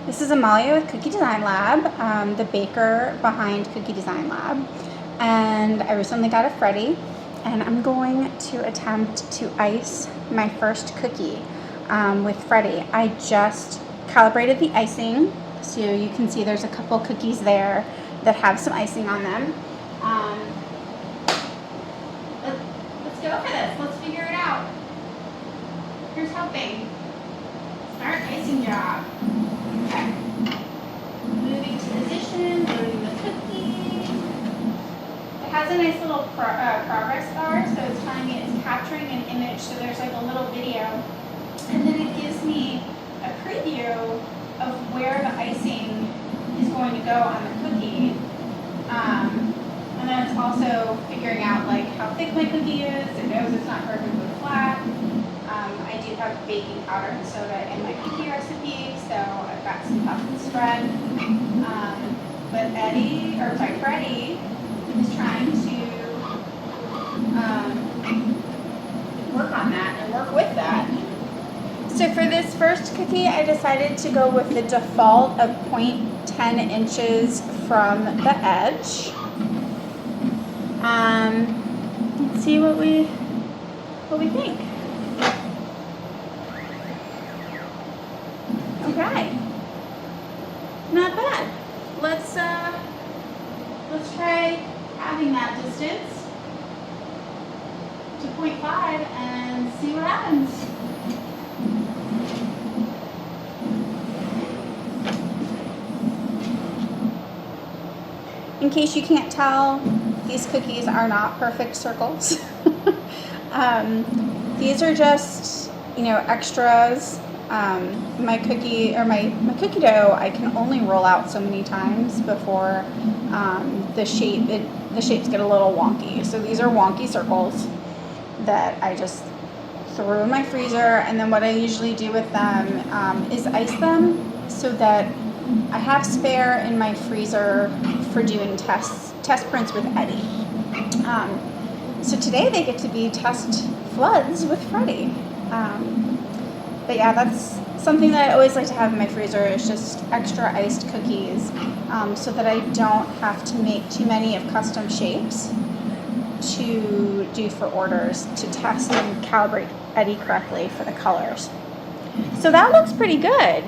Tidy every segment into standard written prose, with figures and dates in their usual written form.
This is Amalea with Cookie Design Lab, the baker behind Cookie Design Lab. And I recently got a Freddie, and I'm going to attempt to ice my first cookie with Freddie. I just calibrated the icing, so you can see there's a couple cookies there that have some icing on them. Let's go for this. Let's figure it out. Here's helping. Start icing job. Okay. Moving to position, loading the cookie. It has a nice little progress bar, so it's telling me it's capturing an image, so there's like a little video. And then it gives me a preview of where the icing is going to go on the cookie. And then it's also figuring out like how thick my cookie is. It knows it's not perfectly flat. I do have baking powder and soda in my cookie recipe, so I've got some puff and spread. But Freddie is trying to work on that and work with that. So for this first cookie, I decided to go with the default of 0.10 inches from the edge. Let's see what we think. Okay, not bad. Let's try having that distance to 0.5 and see what happens. In case you can't tell, these cookies are not perfect circles. These are just, extras. My cookie dough, I can only roll out so many times before the shapes get a little wonky. So these are wonky circles that I just throw in my freezer, and then what I usually do with them is ice them so that I have spare in my freezer for doing test prints with Eddie. So today they get to be test floods with Freddie. But yeah, that's something that I always like to have in my freezer, is just extra iced cookies, so that I don't have to make too many of custom shapes to do for orders to test and calibrate Eddie correctly for the colors. So that looks pretty good.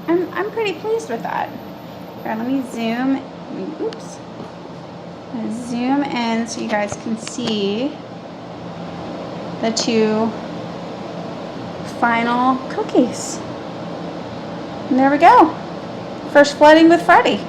I'm pretty pleased with that. Here, let me zoom. Oops. I'm gonna zoom in so you guys can see the two final cookies. And there we go. First flooding with Freddie.